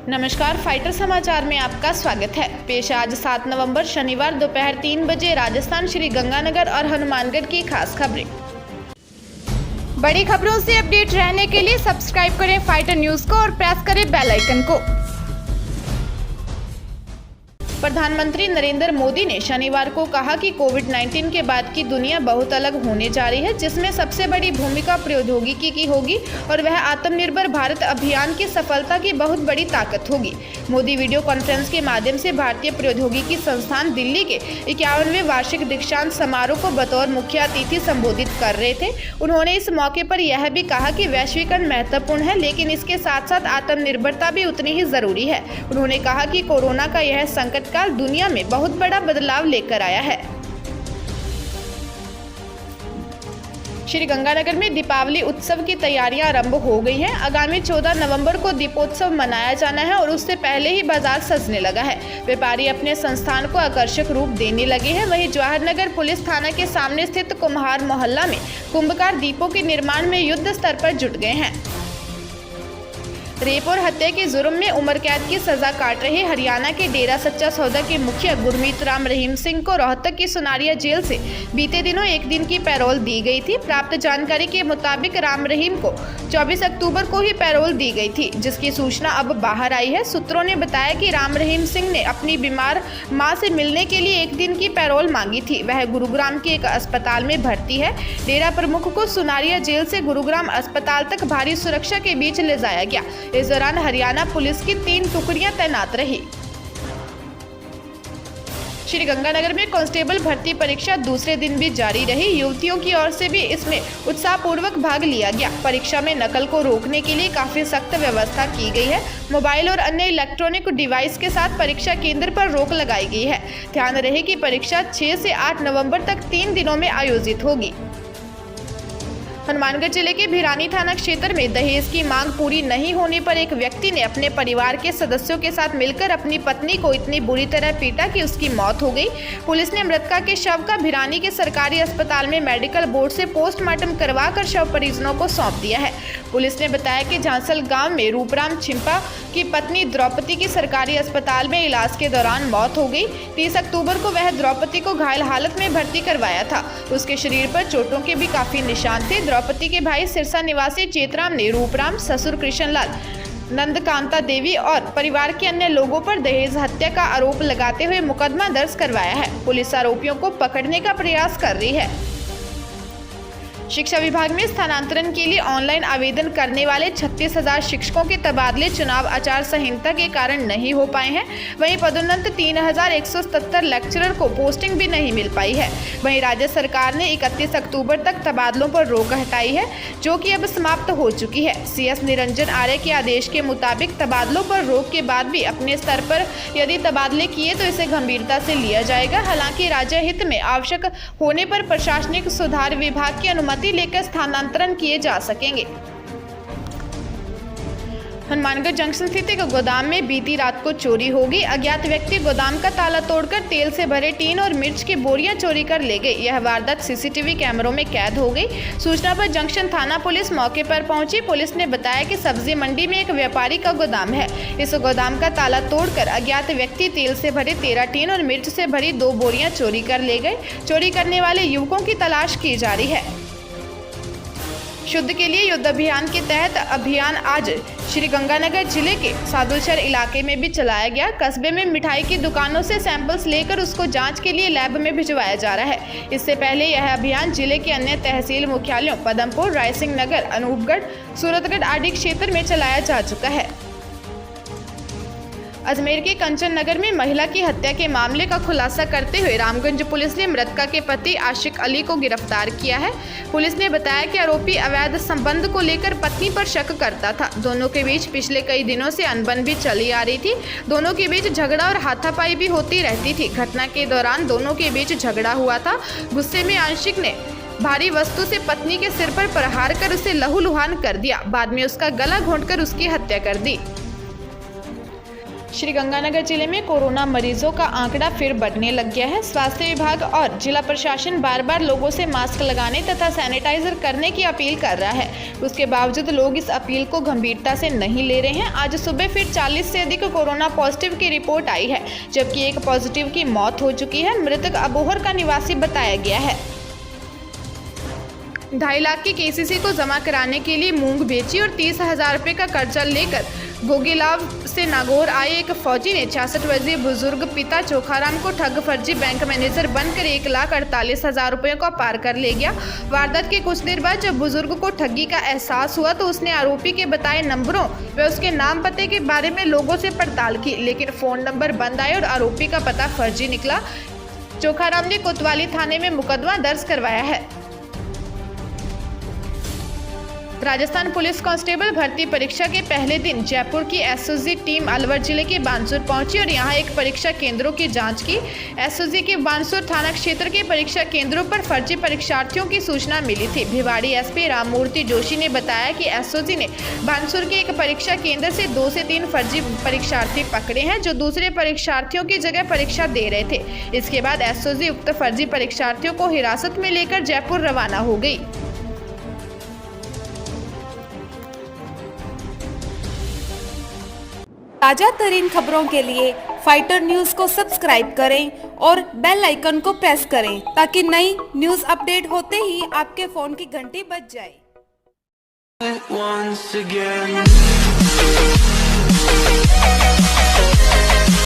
नमस्कार, फाइटर समाचार में आपका स्वागत है। पेश आज 7 नवंबर शनिवार दोपहर 3 बजे राजस्थान श्री गंगानगर और हनुमानगढ़ की खास खबरें। बड़ी खबरों से अपडेट रहने के लिए सब्सक्राइब करें फाइटर न्यूज को और प्रेस करें बेल आइकन को। प्रधानमंत्री नरेंद्र मोदी ने शनिवार को कहा कि कोविड-19 के बाद की दुनिया बहुत अलग होने जा रही है, जिसमें सबसे बड़ी भूमिका प्रौद्योगिकी की होगी और वह आत्मनिर्भर भारत अभियान की सफलता की बहुत बड़ी ताकत होगी। मोदी वीडियो कॉन्फ्रेंस के माध्यम से भारतीय प्रौद्योगिकी संस्थान दिल्ली के 51वें वार्षिक दीक्षांत समारोह को बतौर मुख्य अतिथि संबोधित कर रहे थे। उन्होंने इस मौके पर यह भी कहा कि वैश्वीकरण महत्वपूर्ण है, लेकिन इसके साथ साथ आत्मनिर्भरता भी उतनी ही जरूरी है। उन्होंने कहा कि कोरोना का यह संकट काल दुनिया में बहुत बड़ा बदलाव लेकर आया है। श्री गंगानगर में दीपावली उत्सव की तैयारियां आरंभ हो गई हैं। आगामी 14 नवंबर को दीपोत्सव मनाया जाना है और उससे पहले ही बाजार सजने लगा है। व्यापारी अपने संस्थान को आकर्षक रूप देने लगे हैं। वहीं जवाहरनगर पुलिस थाना के सामने स्थित कुम्हार मोहल्ला में कुंभकार दीपों के निर्माण में युद्ध स्तर पर जुट गए हैं। रेप और हत्या के जुर्म में उम्र कैद की सजा काट रहे हरियाणा के डेरा सच्चा सौदा के मुखिया गुरमीत राम रहीम सिंह को रोहतक की सुनारिया जेल से बीते दिनों एक दिन की पैरोल दी गई थी। प्राप्त जानकारी के मुताबिक राम रहीम को 24 अक्टूबर को ही पैरोल दी गई थी, जिसकी सूचना अब बाहर आई है। सूत्रों ने बताया कि राम रहीम सिंह ने अपनी बीमार मां से मिलने के लिए एक दिन की पैरोल मांगी थी। वह गुरुग्राम के एक अस्पताल में भर्ती है। डेरा प्रमुख को सुनारिया जेल से गुरुग्राम अस्पताल तक भारी सुरक्षा के बीच ले जाया गया। इस दौरान हरियाणा पुलिस की 3 टुकड़ियां तैनात रही। श्री गंगानगर में कांस्टेबल भर्ती परीक्षा दूसरे दिन भी जारी रही। युवतियों की ओर से भी इसमें उत्साहपूर्वक भाग लिया गया। परीक्षा में नकल को रोकने के लिए काफी सख्त व्यवस्था की गई है। मोबाइल और अन्य इलेक्ट्रॉनिक डिवाइस के साथ परीक्षा केंद्र पर रोक लगाई गई है। ध्यान रहे कि परीक्षा 6 से 8 नवंबर तक 3 दिनों में आयोजित होगी। हनुमानगढ़ जिले के भिरानी थाना क्षेत्र में दहेज की मांग पूरी नहीं होने पर एक व्यक्ति ने अपने परिवार के सदस्यों के साथ मिलकर अपनी पत्नी को इतनी बुरी तरह पीटा कि उसकी मौत हो गई। पुलिस ने मृतका के शव का भिरानी के सरकारी अस्पताल में मेडिकल बोर्ड से पोस्टमार्टम करवाकर शव परिजनों को सौंप दिया है। पुलिस ने बताया कि झांसल गांव में रूपराम छिंपा की पत्नी द्रौपदी की सरकारी अस्पताल में इलाज के दौरान मौत हो गई। 30 अक्टूबर को वह द्रौपदी को घायल हालत में भर्ती करवाया था। उसके शरीर पर चोटों के भी काफी निशान थे। द्रौपदी के भाई सिरसा निवासी चेतराम ने रूपराम, ससुर कृष्णलाल, नंदकांता देवी और परिवार के अन्य लोगों पर दहेज हत्या का आरोप लगाते हुए मुकदमा दर्ज करवाया है। पुलिस आरोपियों को पकड़ने का प्रयास कर रही है। शिक्षा विभाग में स्थानांतरण के लिए ऑनलाइन आवेदन करने वाले 36,000 शिक्षकों के तबादले चुनाव आचार संहिता के कारण नहीं हो पाए हैं। वहीं पदोन्नत 3,177 लेक्चरर को पोस्टिंग भी नहीं मिल पाई है। वहीं राज्य सरकार ने 31 अक्टूबर तक तबादलों पर रोक हटाई है, जो कि अब समाप्त हो चुकी है। CS निरंजन आर्य के आदेश के मुताबिक तबादलों पर रोक के बाद भी अपने स्तर पर यदि तबादले किए तो इसे गंभीरता से लिया जाएगा। हालांकि राज्य हित में आवश्यक होने पर प्रशासनिक सुधार विभाग की अनुमति लेकर स्थानांतरण किए जा सकेंगे। हनुमानगढ़ जंक्शन स्थित एक गोदाम में बीती रात को चोरी हो गई। अज्ञात व्यक्ति गोदाम का ताला तोड़कर तेल से भरे टीन और मिर्च की बोरियां चोरी कर ले गए। यह वारदात CCTV कैमरों में कैद हो गई। सूचना पर जंक्शन थाना पुलिस मौके पर पहुंची। पुलिस ने बताया कि सब्जी मंडी में एक व्यापारी का गोदाम है। इस गोदाम का ताला तोड़कर अज्ञात व्यक्ति तेल से भरे 13 टीन और मिर्च से भरी 2 बोरियां चोरी कर ले गए। चोरी करने वाले युवकों की तलाश की जा रही है। शुद्ध के लिए युद्ध अभियान के तहत अभियान आज श्री गंगानगर जिले के सादुलशहर इलाके में भी चलाया गया। कस्बे में मिठाई की दुकानों से सैंपल्स लेकर उसको जांच के लिए लैब में भिजवाया जा रहा है। इससे पहले यह अभियान जिले के अन्य तहसील मुख्यालयों पदमपुर, रायसिंह नगर, अनूपगढ़, सूरतगढ़ आदि क्षेत्र में चलाया जा चुका है। अजमेर के कंचन नगर में महिला की हत्या के मामले का खुलासा करते हुए रामगंज पुलिस ने मृतका के पति आशिक अली को गिरफ्तार किया है। पुलिस ने बताया कि आरोपी अवैध संबंध को लेकर पत्नी पर शक करता था। दोनों के बीच पिछले कई दिनों से अनबन भी चली आ रही थी। दोनों के बीच झगड़ा और हाथापाई भी होती रहती थी। घटना के दौरान दोनों के बीच झगड़ा हुआ था। गुस्से में आशिक ने भारी वस्तु से पत्नी के सिर पर प्रहार कर उसे लहूलुहान कर दिया। बाद में उसका गला घोंटकर उसकी हत्या कर दी। श्रीगंगानगर जिले में कोरोना मरीजों का आंकड़ा फिर बढ़ने लग गया है। स्वास्थ्य विभाग और जिला प्रशासन बार बार लोगों से मास्क लगाने तथा सैनिटाइजर करने की अपील कर रहा है। उसके बावजूद लोग इस अपील को गंभीरता से नहीं ले रहे हैं। आज सुबह फिर 40 से अधिक कोरोना पॉजिटिव की रिपोर्ट आई है, जबकि एक पॉजिटिव की मौत हो चुकी है। मृतक अबोहर का निवासी बताया गया है। 2.5 लाख की केसीसी को जमा कराने के लिए मूंग बेची और 30,000 रुपये का कर्जा लेकर गोगिलाव से नागौर आए एक फौजी ने 66 वर्षीय बुजुर्ग पिता चोखाराम को ठग फर्जी बैंक मैनेजर बनकर 1,48,000 रुपये को पार कर ले गया। वारदात के कुछ देर बाद जब बुजुर्ग को ठगी का एहसास हुआ तो उसने आरोपी के बताए नंबरों व उसके नाम पते के बारे में लोगों से पड़ताल की, लेकिन फोन नंबर बंद आए और आरोपी का पता फर्जी निकला। चोखाराम ने कोतवाली थाने में मुकदमा दर्ज करवाया है। राजस्थान पुलिस कांस्टेबल भर्ती परीक्षा के पहले दिन जयपुर की एसओजी टीम अलवर जिले के बानसूर पहुंची और यहां एक परीक्षा केंद्रों की जांच की। एसओजी के बानसूर थाना क्षेत्र के परीक्षा केंद्रों पर फर्जी परीक्षार्थियों की सूचना मिली थी। भिवाड़ी एसपी राममूर्ति जोशी ने बताया कि एसओजी ने बानसूर के एक परीक्षा केंद्र से 2 से 3 फर्जी परीक्षार्थी पकड़े हैं जो दूसरे परीक्षार्थियों की जगह परीक्षा दे रहे थे। इसके बाद एसओजी उक्त फर्जी परीक्षार्थियों को हिरासत में लेकर जयपुर रवाना हो गई। ताजा तरीन खबरों के लिए फाइटर न्यूज को सब्सक्राइब करें और बेल आइकन को प्रेस करें ताकि नई न्यूज अपडेट होते ही आपके फोन की घंटी बज जाए। Once again